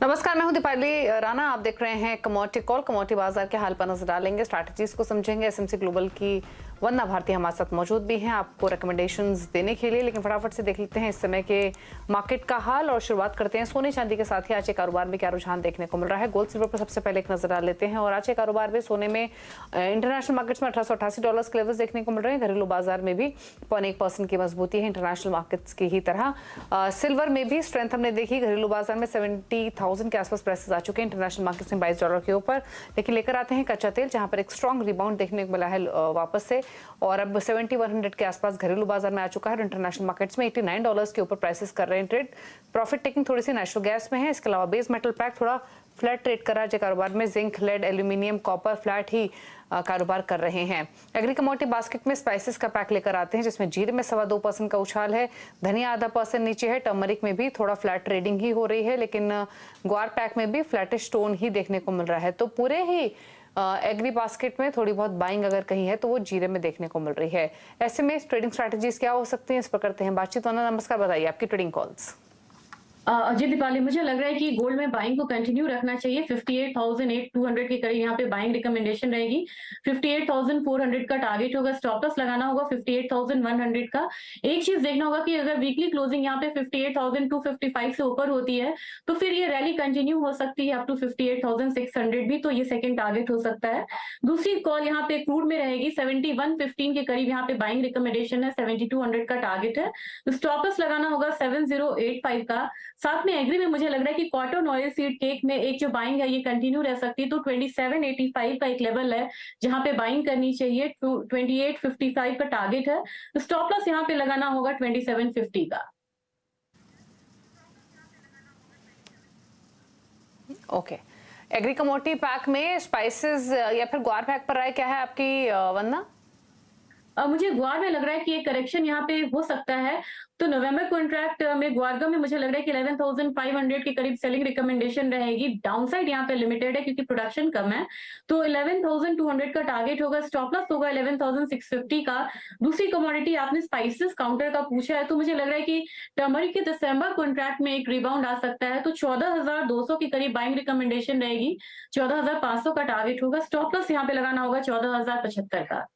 नमस्कार, मैं हूं दीपाली राणा। आप देख रहे हैं कमोडिटी कॉल। कमोडिटी बाजार के हाल पर नजर डालेंगे, स्ट्रैटेजीज को समझेंगे। एसएमसी ग्लोबल की वंदना भारती हमारे साथ मौजूद भी हैं आपको रिकमेंडेशंस देने के लिए। लेकिन फटाफट से देख लेते हैं इस समय के मार्केट का हाल और शुरुआत करते हैं सोने चांदी के साथ ही आज के कारोबार में क्या रुझान देखने को मिल रहा है। गोल्ड सिल्वर पर सबसे पहले एक नजर डाल लेते हैं। और आज के कारोबार में सोने में इंटरनेशनल मार्केट्स में $1888 के लेवल्स देखने को मिल रहे हैं। घरेलू बाजार में भी 0.1% की मजबूती है इंटरनेशनल मार्केट्स की ही तरह। सिल्वर में भी स्ट्रेंथ हमने देखी। घरेलू बाजार में 70,000 के आसपास प्राइसेस आ चुके हैं। इंटरनेशनल मार्केट्स में $22 के ऊपर। लेकिन लेकर आते हैं कच्चा तेल, जहां पर एक स्ट्रॉन्ग रिबाउंड देखने को मिला है वापस से, और अब 7100 के आसपास घरेलू बाजार में आ चुका है। इंटरनेशनल मार्केट्स में $89 के ऊपर प्राइसेस कर रहे हैं ट्रेड। प्रॉफिट टेकिंग थोड़ी सी नेचुरल गैस में है। इसके अलावा बेस मेटल पैक थोड़ा फ्लैट ट्रेड कर रहा है कारोबार में। Zinc, lead, aluminium, copper flat ही कारोबार कर रहे हैं। एग्री कमोडिटी बास्केट में स्पाइसेस का पैक लेकर आते हैं, जिसमें जीरे में 2.25% का उछाल है। धनिया ½ % नीचे है। टर्मरिक में भी थोड़ा फ्लैट ट्रेडिंग ही हो रही है, लेकिन ग्वार पैक में भी फ्लैटिश टोन ही देखने को मिल रहा है। तो पूरे ही एग्री बास्केट में थोड़ी बहुत बाइंग अगर कहीं है तो वो जीरे में देखने को मिल रही है। ऐसे में ट्रेडिंग स्ट्रैटेजीज क्या हो सकती हैं, इस पर करते हैं बातचीत। नमस्कार, बताइए आपकी ट्रेडिंग कॉल्स। अजय दीपाली, मुझे लग रहा है कि गोल्ड में बाइंग को कंटिन्यू रखना चाहिए। 58,200 के करीब यहाँ पे बाइंग रिकमेंडेशन रहेगी। 58,400 का टारगेट होगा। स्टॉप लॉस लगाना होगा 58,100 का। एक चीज देखना होगा कि अगर वीकली क्लोजिंग यहाँ पे 58,255 से ऊपर होती है तो फिर ये रैली कंटिन्यू हो सकती है अप टू 58,600 भी, तो ये सेकंड टारगेट हो सकता है। दूसरी कॉल यहाँ पे क्रूड में रहेगी। 7115 के करीब यहाँ पे बाइंग रिकमेंडेशन है। 7200 का टारगेट है। तो स्टॉप लॉस लगाना होगा 7085 का। साथ में एग्री में मुझे लग रहा है कि कॉटन ऑयल सीड केक में एक जो बाइंग है ये कंटिन्यू रह सकती है। तो 2785 का एक लेवल है जहां पे बाइंग करनी चाहिए। 2855 का टारगेट है। तो स्टॉप लॉस यहाँ पे लगाना होगा 2750 का। ओके, एग्री कमोडिटी पैक में स्पाइसेस या फिर ग्वार पैक पर राय क्या है आपकी वंदना? मुझे ग्वार में लग रहा है कि एक करेक्शन यहाँ पे हो सकता है। तो नवंबर कॉन्ट्रैक्ट में ग्वारगा में मुझे लग रहा है कि 11,500 के करीब सेलिंग रिकमेंडेशन रहेगी। डाउनसाइड यहाँ पे लिमिटेड है क्योंकि प्रोडक्शन कम है। तो 11,200 का टारगेट होगा। स्टॉप लॉस होगा 11,650 का। दूसरी कमोडिटी आपने स्पाइसेस काउंटर का पूछा है, तो मुझे लग रहा है कि टर्मरिक के दिसंबर कॉन्ट्रैक्ट में एक रिबाउंड आ सकता है। तो 14,200 के करीब बाइंग रिकमेंडेशन रहेगी। 14,500 का टारगेट होगा। स्टॉप लॉस यहाँ पे लगाना होगा 14,075 का।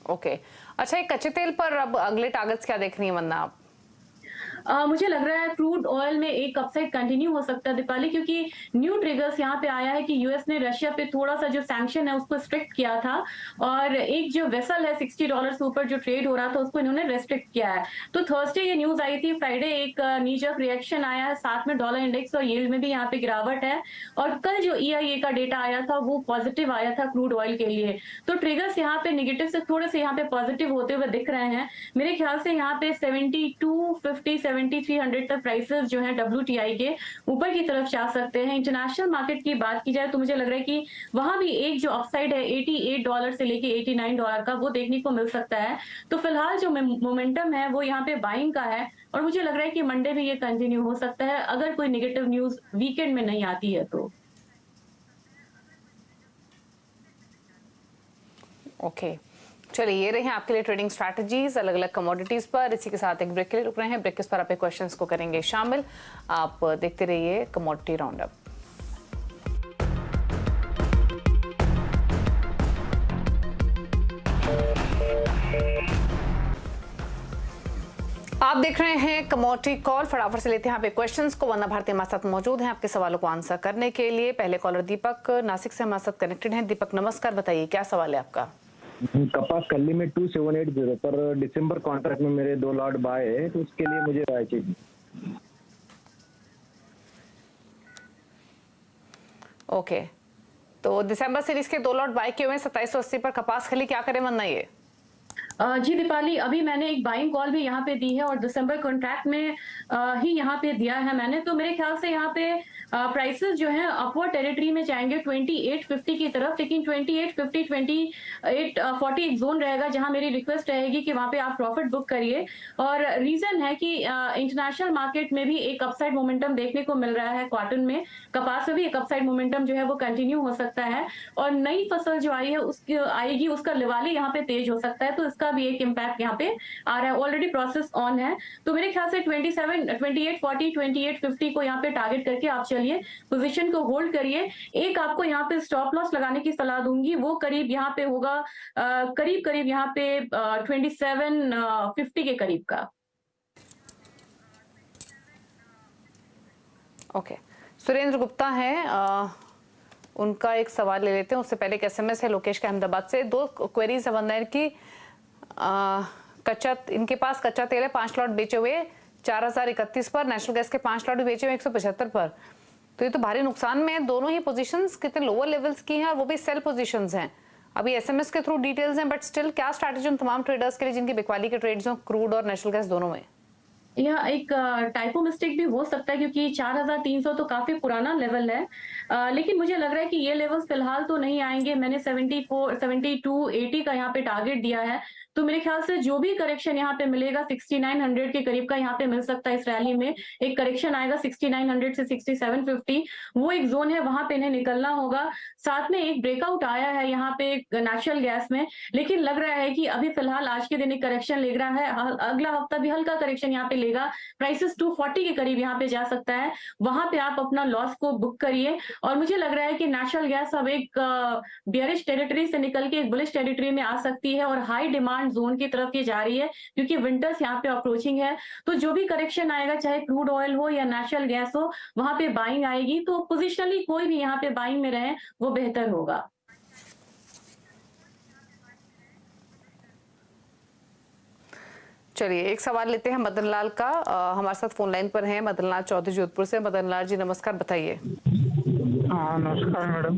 ओके, अच्छा, एक कच्चे तेल पर अब अगले टारगेट्स क्या देख रही है वंदना आप? मुझे लग रहा है क्रूड ऑयल में एक अपसाइड कंटिन्यू हो सकता है दीपाली, क्योंकि न्यू ट्रिगर्स यहाँ पे आया है कि यूएस ने रशिया पे थोड़ा सा जो सैंक्शन है उसको स्ट्रिक्ट किया था, और एक जो वेसल है $60 से ऊपर जो ट्रेड हो रहा था उसको इन्होंने रेस्ट्रिक्ट किया है। तो थर्सडे ये न्यूज आई थी, फ्राइडे एक नीजक रिएक्शन आया है, साथ में डॉलर इंडेक्स और यील्ड में भी यहाँ पे गिरावट है। और कल जो ईआईए का डेटा आया था वो पॉजिटिव आया था क्रूड ऑयल के लिए। तो ट्रिगर्स यहाँ पे नेगेटिव से थोड़े से यहाँ पे पॉजिटिव होते हुए दिख रहे हैं। मेरे ख्याल से यहाँ पे 7250 7300 तक प्राइसेस जो हैं WTI के ऊपर की तरफ जा सकते हैं। इंटरनेशनल मार्केट की बात की जाए तो मुझे लग रहा है कि वहां भी एक जो अपसाइड है $88 से लेके $89 का वो देखने को मिल सकता है। तो फिलहाल जो मोमेंटम है वो यहाँ पे बाइंग का है, और मुझे लग रहा है कि मंडे भी ये कंटिन्यू हो सकता है अगर कोई नेगेटिव न्यूज वीकेंड में नहीं आती है तो। ओके, चलिए, ये रहे आपके लिए ट्रेडिंग स्ट्रैटेजीज अलग अलग कमोडिटीज पर। इसी के साथ एक ब्रेक के लिए रुक रहे हैं। ब्रेक पर आप क्वेश्चंस को करेंगे शामिल। आप देखते रहिए कमोडिटी राउंडअप। आप देख रहे हैं कमोडिटी कॉल। फटाफट से लेते हैं यहाँ पे क्वेश्चंस को। वंदना भारती हमारे साथ मौजूद हैं आपके सवालों को आंसर करने के लिए। पहले कॉलर दीपक नासिक से हमारे साथ कनेक्टेड हैं। दीपक नमस्कार, बताइए क्या सवाल है आपका? कपास कल्ली में 2780 पर दिसंबर कॉन्ट्रैक्ट में मेरे 2 लॉट बाय है, तो उसके लिए मुझे राय चाहिए। ओके, तो दिसंबर सीरीज के 2 लॉट बाय किए हुए 2780 पर कपास खली, क्या करें वंदना ये? जी दीपाली, अभी मैंने एक बाइंग कॉल भी यहाँ पे दी है और दिसंबर कॉन्ट्रैक्ट में ही यहाँ पे दिया है मैंने। तो मेरे ख्याल से यहाँ पे प्राइसेस जो है अपवर्ड टेरिटरी में जाएंगे 2850 की तरफ, लेकिन 2850 2840 एक जोन रहेगा जहां मेरी रिक्वेस्ट रहेगी कि वहां पे आप प्रॉफिट बुक करिए। और रीजन है कि इंटरनेशनल मार्केट में भी एक अपसाइड मोमेंटम देखने को मिल रहा है, कॉटन में, कपास में भी एक अपसाइड मोमेंटम जो है वो कंटिन्यू हो सकता है, और नई फसल जो आई है उसकी आएगी, उसका लिवाली यहाँ पे तेज हो सकता है, तो इसका भी एक इम्पैक्ट यहाँ पे आ रहा है। ऑलरेडी प्रोसेस ऑन है, तो मेरे ख्याल से 2840 2850 को यहाँ पे टारगेट करके आप चलिए, पोजीशन को होल्ड करिए। एक आपको यहाँ पे स्टॉप लॉस लगाने की सलाह दूंगी, वो करीब यहाँ पे होगा करीब करीब यहाँ पे 2750 के करीब का। ओके, सुरेंद्र गुप्ता हैं, उनका एक सवाल ले लेते हैं। उससे पहले एक एसएमएस है लोकेश के अहमदाबाद से। दो क्वेरीज है वंदना की। कच्चा, इनके पास कच्चा तेल है 5 लॉट बेचे हुए 4031 पर, नेशनल गैस के 5 लॉट भी बेचे हुए 175 पर, तो ये तो भारी नुकसान में है। दोनों ही पोजीशंस कितने लोअर लेवल्स की हैं और वो भी सेल पोजीशंस हैं। अभी एसएमएस के थ्रू डिटेल्स हैं, बट स्टिल क्या स्ट्रैटेजी उन तमाम ट्रेडर्स के लिए जिनकी बिकवाली के ट्रेड्स हो क्रूड और नेशनल गैस दोनों में? यह एक टाइपो मिस्टेक भी हो सकता है, क्योंकि 4300 तो काफी पुराना लेवल है, लेकिन मुझे लग रहा है कि ये लेवल्स फिलहाल तो नहीं आएंगे। मैंने 74 72 80 का यहाँ पे टारगेट दिया है, तो मेरे ख्याल से जो भी करेक्शन यहाँ पे मिलेगा 6900 के करीब का यहाँ पे मिल सकता है। इस रैली में एक करेक्शन आएगा 6900 से 6750, वो एक जोन है, वहां पे इन्हें निकलना होगा। साथ में एक ब्रेकआउट आया है यहाँ पे नेचुरल गैस में, लेकिन लग रहा है कि अभी फिलहाल आज के दिन एक करेक्शन ले रहा है, अगला हफ्ता भी हल्का करेक्शन यहाँ पे लेगा, प्राइसेस 240 के करीब यहाँ पे जा सकता है, वहां पे आप अपना लॉस को बुक करिए। और मुझे लग रहा है कि नेचुरल गैस अब एक बियरिश टेरिटरी से निकल के एक बुलिश टेरिटरी में आ सकती है और हाई डिमांड जोन की तरफ ये जा रही है, क्योंकि विंटर्स यहाँ पे अप्रोचिंग है। तो जो भी करेक्शन आएगा, चाहे क्रूड ऑयल हो या नेचुरल गैस हो, वहां पे बाइंग आएगी, तो पोजिशनली कोई भी यहाँ पे बाइंग में रहे वो बेहतर होगा। चलिए एक सवाल लेते हैं मदन लाल का, हमारे साथ फोन लाइन पर हैं मदन लाल चौधरी जोधपुर से। मदन लाल जी नमस्कार, बताइए। हाँ नमस्कार मैडम।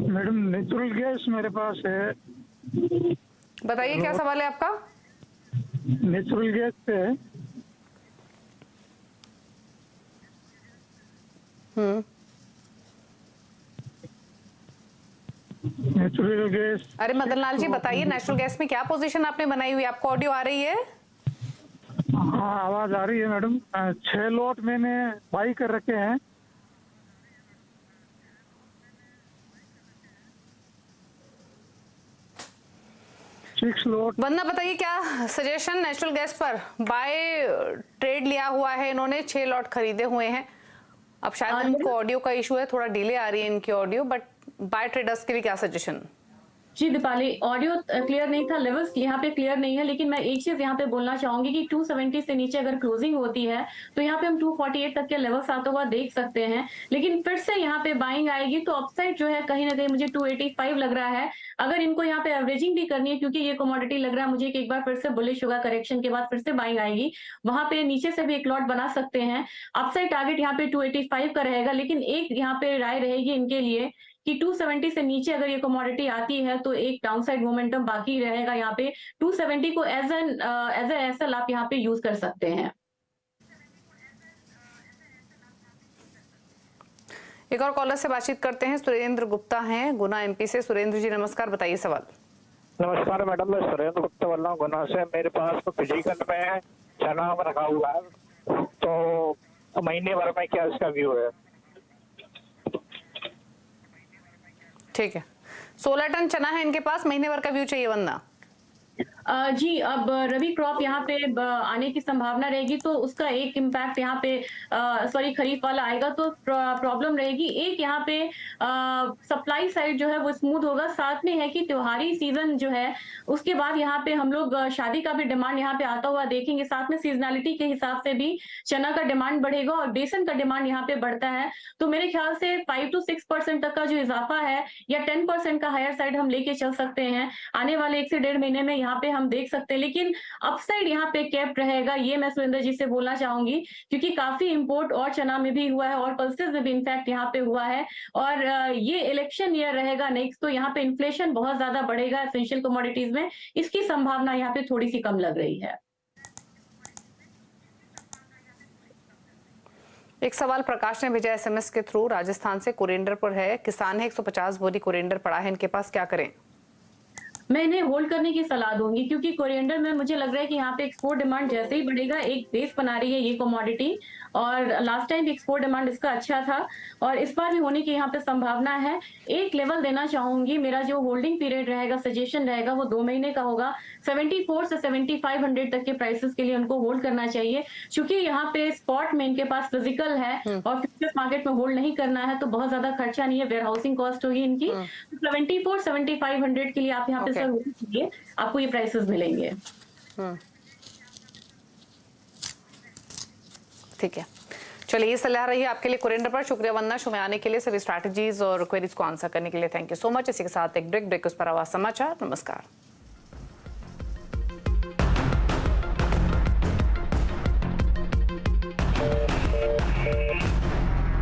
मैडम नेचुरल गैस मेरे पास है, बताइए क्या सवाल है आपका? नेचुरल गैस पे नेचुरल गैस। अरे मदन लाल जी बताइए, नेचुरल गैस में क्या पोजीशन आपने बनाई हुई है? आपको ऑडियो आ रही है? हाँ आवाज आ रही है मैडम। 6 लॉट मैंने बाई कर रखे हैं। वंदना बताइए क्या सजेशन नेचुरल गैस पर? बाय ट्रेड लिया हुआ है इन्होंने, 6 लॉट खरीदे हुए हैं। अब शायद इनको ऑडियो का इशू है, थोड़ा डिले आ रही है इनकी ऑडियो, बट बाय ट्रेडर्स के लिए क्या सजेशन? जी दीपाली, ऑडियो क्लियर नहीं था, लेवल्स यहाँ पे क्लियर नहीं है, लेकिन मैं एक चीज यहाँ पे बोलना चाहूंगी कि 270 से नीचे अगर क्लोजिंग होती है तो यहाँ पे हम 248 तक के लेवल्स आता हुआ देख सकते हैं, लेकिन फिर से यहाँ पे बाइंग आएगी तो अपसाइड जो है कहीं ना कहीं मुझे 285 लग रहा है। अगर इनको यहाँ पे एवरेजिंग भी करनी है, क्योंकि ये कमोडिटी लग रहा है मुझे कि एक बार फिर से बुलिश होगा, करेक्शन के बाद फिर से बाइंग आएगी, वहां पे नीचे से भी एक लॉट बना सकते हैं। अपसाइड टारगेट यहाँ पे 285 का रहेगा, लेकिन एक यहाँ पे राय रहेगी इनके लिए कि 270 से नीचे अगर ये कमोडिटी आती है तो एक डाउनसाइड मोमेंटम बाकी रहेगा। यहाँ पे 270 को एज एल आप यहाँ पे यूज कर सकते हैं। एक और कॉलर से बातचीत करते हैं, सुरेंद्र गुप्ता हैं गुना एमपी से। सुरेंद्र जी नमस्कार, बताइए सवाल। नमस्कार मैडम, मैं सुरेंद्र गुप्ता बोल रहा हूँ गुना से। मेरे पास तो फिजिकल में चना रखा हुआ है, तो महीने भर में क्या इसका व्यू है? ठीक है, 16 टन चना है इनके पास, महीने भर का व्यू चाहिए वंदना? जी, अब रबी क्रॉप यहाँ पे आने की संभावना रहेगी, तो उसका एक इम्पैक्ट यहाँ पे सॉरी खरीफ वाला आएगा तो प्रॉब्लम रहेगी। एक यहाँ पे सप्लाई साइड जो है वो स्मूथ होगा। साथ में है कि त्योहारी सीजन जो है उसके बाद यहाँ पे हम लोग शादी का भी डिमांड यहाँ पे आता हुआ देखेंगे। साथ में सीजनलिटी के हिसाब से भी चना का डिमांड बढ़ेगा और बेसन का डिमांड यहाँ पे बढ़ता है, तो मेरे ख्याल से 5 to 6% तक का जो इजाफा है या 10% का हायर साइड हम लेके चल सकते हैं आने वाले 1 से 1.5 महीने में, यहाँ पे हम देख सकते हैं। लेकिन अपसाइड यहाँ पे कैप रहेगा, ये मैं सुरेंद्र जी से बोलना चाहूंगी, क्योंकि काफी इंपोर्ट और चना में भी हुआ है और पल्सेस में भी इनफैक्ट यहाँ पे हुआ है। और ये इलेक्शन ईयर रहेगा नेक्स्ट, तो यहाँ पे इन्फ्लेशन बहुत ज्यादा बढ़ेगा एसेंशियल कमोडिटीज में, इसकी संभावना यहाँ पे थोड़ी सी कम लग रही है। एक सवाल प्रकाश ने भेजा SMS के थ्रू, राजस्थान से कोरिएंडर पर है, किसान है, 150 बोरी कोरिएंडर पड़ा है इनके पास, क्या करें? मैं इन्हें होल्ड करने की सलाह दूंगी क्योंकि कोरिएंडर में मुझे लग रहा है कि यहाँ पे एक्सपोर्ट डिमांड जैसे ही बढ़ेगा, एक बेस बना रही है ये कमोडिटी, और लास्ट टाइम भी एक्सपोर्ट डिमांड इसका अच्छा था और इस बार भी होने की यहाँ पे संभावना है। एक लेवल देना चाहूंगी, मेरा जो होल्डिंग पीरियड रहेगा, सजेशन रहेगा, वो 2 महीने का होगा। 74 से 7500 तक के प्राइसेस के लिए उनको होल्ड करना चाहिए, क्योंकि यहाँ पे स्पॉट में इनके पास फिजिकल है और फ्यूचर्स मार्केट में होल्ड नहीं करना है तो बहुत ज्यादा खर्चा नहीं है, वेयर हाउसिंग कॉस्ट होगी इनकी। 74-7500 के लिए आप यहाँ पे सर होल्ड कीजिए, आपको ये प्राइसेस मिलेंगे। ठीक है, चलिए ये सलाह रही है आपके लिए कोरिएंडर पर। शुक्रिया वंदना, शो में आने के लिए, सभी स्ट्रैटेजीज और क्वेरीज को आंसर करने के लिए थैंक यू सो मच। इसी के साथ एक ब्रेक उस पर आवाज समाचार। नमस्कार।